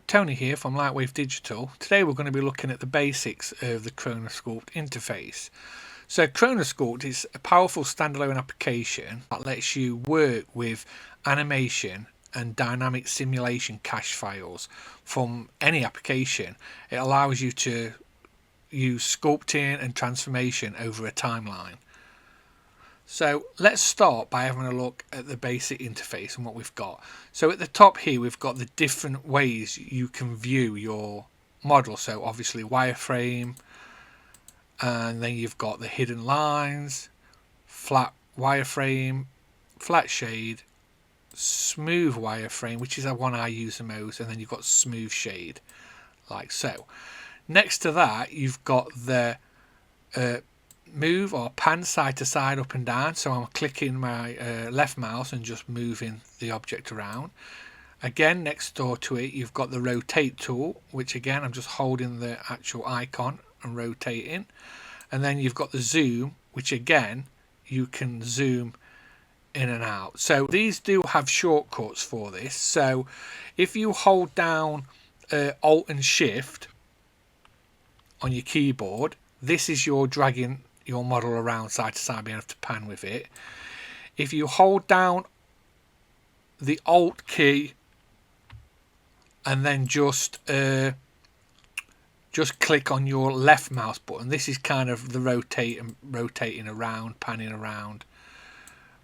Tony here from Lightwave Digital. Today we're going to be looking at the basics of the Chronosculp interface. So Chronosculp is a powerful standalone application that lets you work with animation and dynamic simulation cache files from any application. It allows you to use sculpting and transformation over a timeline. So let's start by having a look at the basic interface and what we've got. So at the top here we've got the different ways you can view your model. So obviously wireframe, and then you've got the hidden lines, flat wireframe, flat shade, smooth wireframe, which is the one I use the most, and then you've got smooth shade, like so. Next to that you've got the move or pan side to side, up and down. So I'm clicking my left mouse and just moving the object around. Again, next door to it you've got the rotate tool, which again I'm just holding the actual icon and rotating. And then you've got the zoom, which again you can zoom in and out. So these do have shortcuts for this. So if you hold down Alt and Shift on your keyboard, this is your dragging your model around side to side, being able to pan with it. If you hold down the Alt key and then just click on your left mouse button, this is kind of the rotating around, panning around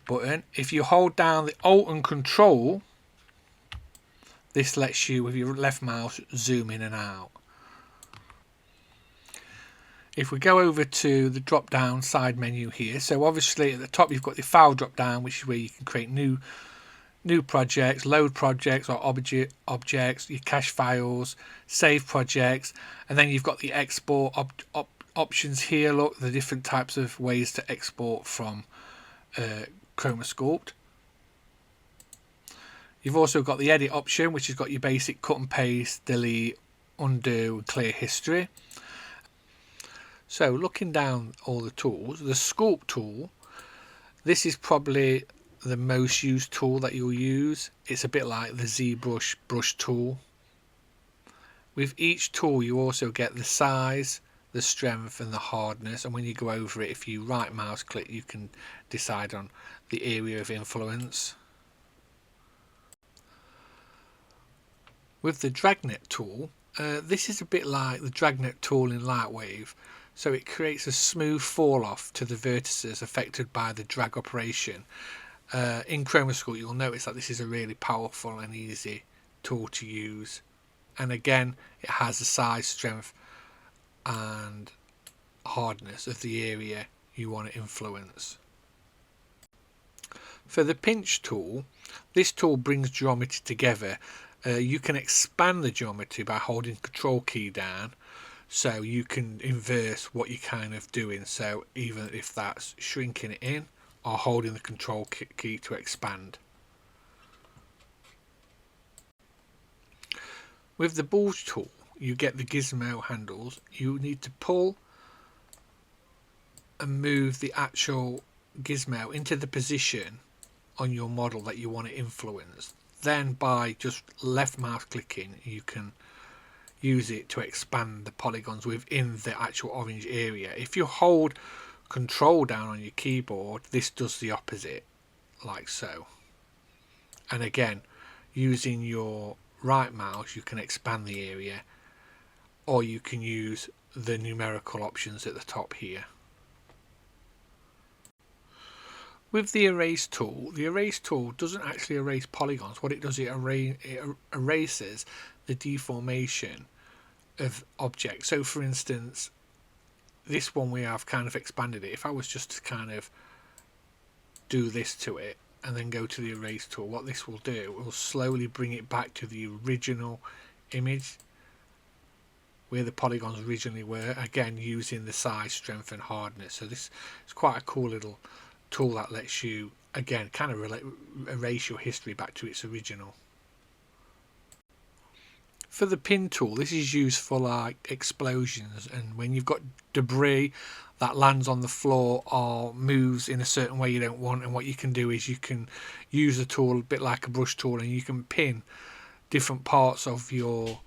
button. If you hold down the Alt and Control, this lets you with your left mouse zoom in and out. If we go over to the drop down side menu here, so obviously at the top you've got the file drop down, which is where you can create new projects, load projects or objects, your cache files, save projects, and then you've got the export options here. Look, the different types of ways to export from Chronosculp. You've also got the edit option, which has got your basic cut and paste, delete, undo, and clear history. So looking down all the tools, the Sculpt tool, this is probably the most used tool that you'll use. It's a bit like the ZBrush brush tool. With each tool you also get the size, the strength and the hardness, and when you go over it, if you right mouse click, you can decide on the area of influence. With the Dragnet tool, this is a bit like the Dragnet tool in Lightwave. So it creates a smooth fall off to the vertices affected by the drag operation. In Chronosculp you'll notice that this is a really powerful and easy tool to use, and again it has the size, strength and hardness of the area you want to influence. For the pinch tool, this tool brings geometry together. You can expand the geometry by holding Control key down, so you can inverse what you're kind of doing. So even if that's shrinking it in or holding the Control key to expand. With the bulge tool you get the gizmo handles. You need to pull and move the actual gizmo into the position on your model that you want to influence. Then by just left mouse clicking you can use it to expand the polygons within the actual orange area. If you hold Control down on your keyboard, this does the opposite, like so. And again, using your right mouse you can expand the area, or you can use the numerical options at the top here. With the erase tool doesn't actually erase polygons. What it does, it erases the deformation of objects. So for instance, this one we have kind of expanded it. If I was just to kind of do this to it and then go to the erase tool, what this will do, it will slowly bring it back to the original image where the polygons originally were, again using the size, strength and hardness. So this is quite a cool little tool that lets you again kind of erase your history back to its original. For the pin tool, this is used for like explosions, and when you've got debris that lands on the floor or moves in a certain way you don't want, and what you can do is you can use the tool a bit like a brush tool and you can pin different parts of your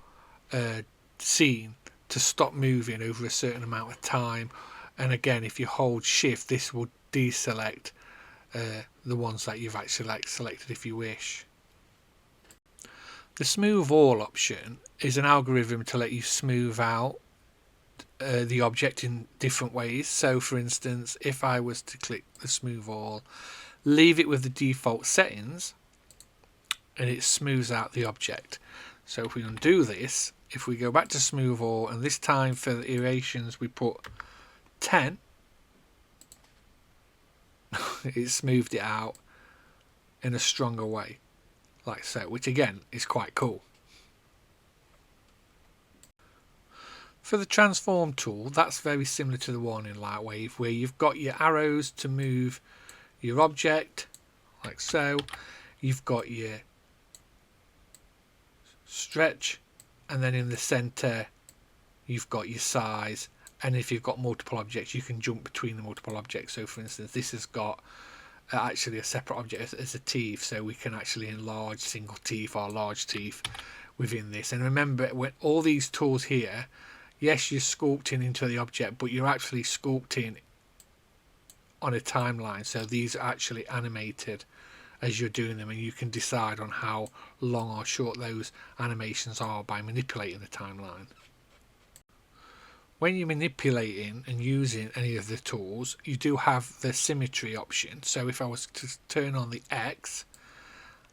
scene to stop moving over a certain amount of time. And again, if you hold shift, this will deselect the ones that you've actually selected if you wish. The smooth all option is an algorithm to let you smooth out the object in different ways. So for instance, if I was to click the smooth all, leave it with the default settings, and it smooths out the object. So if we undo this, if we go back to smooth all, and this time for the iterations we put 10, it smoothed it out in a stronger way, like so, which again is quite cool. For the transform tool, that's very similar to the one in Lightwave, where you've got your arrows to move your object, like so. You've got your stretch, and then in the center you've got your size, and if you've got multiple objects you can jump between the multiple objects. So for instance, this has got actually a separate object as a teeth, so we can actually enlarge single teeth or large teeth within this. And remember, when all these tools here, yes, you're sculpting into the object, but you're actually sculpting on a timeline, so these are actually animated as you're doing them, and you can decide on how long or short those animations are by manipulating the timeline. When you're manipulating and using any of the tools, you do have the symmetry option. So if I was to turn on the X,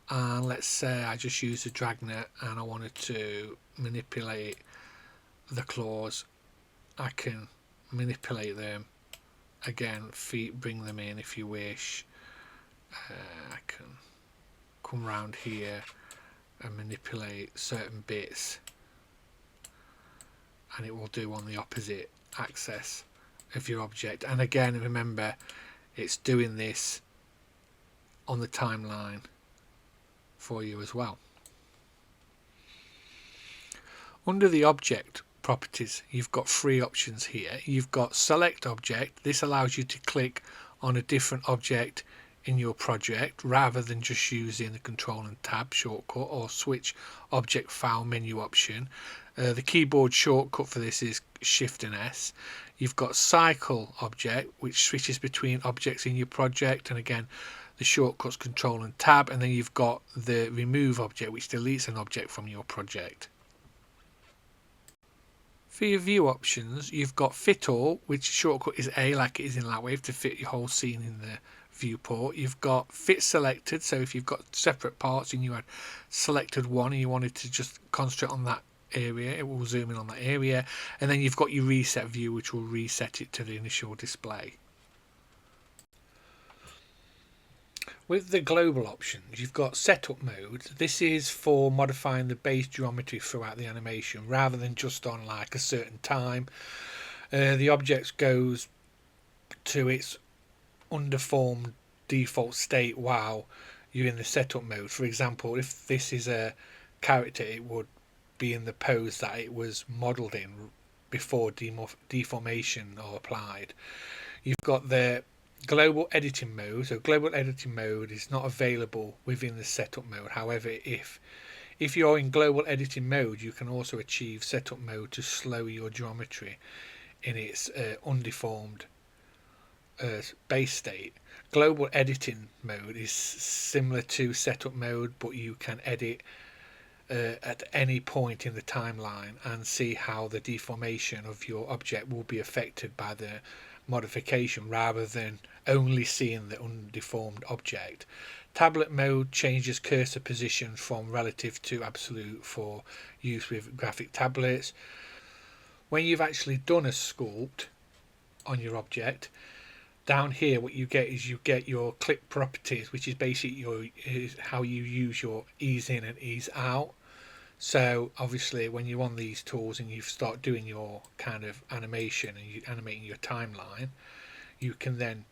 and let's say I just used a dragnet and I wanted to manipulate the claws, I can manipulate them. Again, feet, bring them in if you wish. I can come around here and manipulate certain bits, and it will do on the opposite axis of your object. And again, remember, it's doing this on the timeline for you as well. Under the object properties, you've got three options here. You've got select object. This allows you to click on a different object in your project rather than just using the Control and Tab shortcut or switch object file menu option. The keyboard shortcut for this is Shift and S. You've got cycle object, which switches between objects in your project, and again the shortcuts Control and Tab. And then you've got the remove object, which deletes an object from your project. For your view options, you've got fit all, which shortcut is A, like it is in Lightwave, to fit your whole scene in the viewport. You've got fit selected, so if you've got separate parts and you had selected one and you wanted to just concentrate on that area, it will zoom in on that area. And then you've got your reset view, which will reset it to the initial display. With the global options, you've got setup mode. This is for modifying the base geometry throughout the animation rather than just on like a certain time. The object goes to its underformed default state while you're in the setup mode. For example, if this is a character, it would be in the pose that it was modeled in before deformation or applied. You've got the global editing mode. So global editing mode is not available within the setup mode. However, if you're in global editing mode, you can also achieve setup mode to slow your geometry in its undeformed base state. Global editing mode is similar to setup mode, but you can edit at any point in the timeline and see how the deformation of your object will be affected by the modification rather than only seeing the undeformed object. Tablet mode changes cursor position from relative to absolute for use with graphic tablets. When you've actually done a sculpt on your object, down here what you get is you get your clip properties, which is basically how you use your ease in and ease out. So obviously when you're on these tools and you start doing your kind of animation and you're animating your timeline, you can then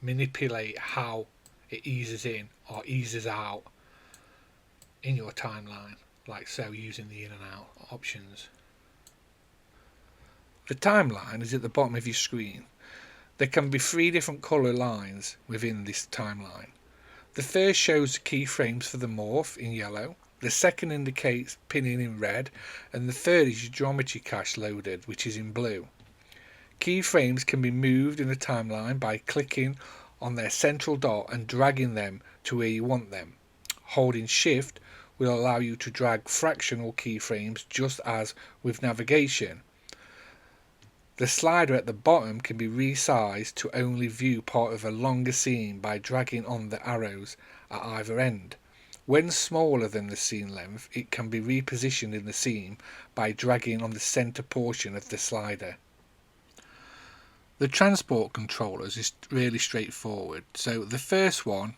manipulate how it eases in or eases out in your timeline, like so, using the in and out options. The timeline is at the bottom of your screen. There can be 3 different colour lines within this timeline. The first shows the keyframes for the morph in yellow. The second indicates pinning in red, and the third is your geometry cache loaded, which is in blue. Keyframes can be moved in a timeline by clicking on their central dot and dragging them to where you want them. Holding shift will allow you to drag fractional keyframes just as with navigation. The slider at the bottom can be resized to only view part of a longer scene by dragging on the arrows at either end. When smaller than the scene length, it can be repositioned in the scene by dragging on the center portion of the slider. The transport controllers is really straightforward. So the first one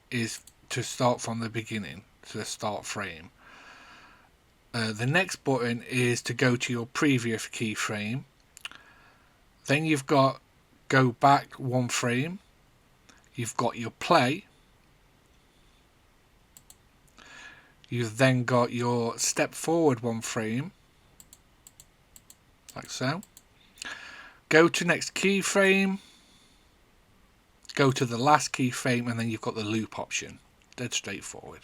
is to start from the beginning, to the start frame. The next button is to go to your previous keyframe. Then you've got go back one frame. You've got your play. You've then got your step forward one frame, like so. Go to next keyframe. Go to the last keyframe, and then you've got the loop option. Dead straightforward.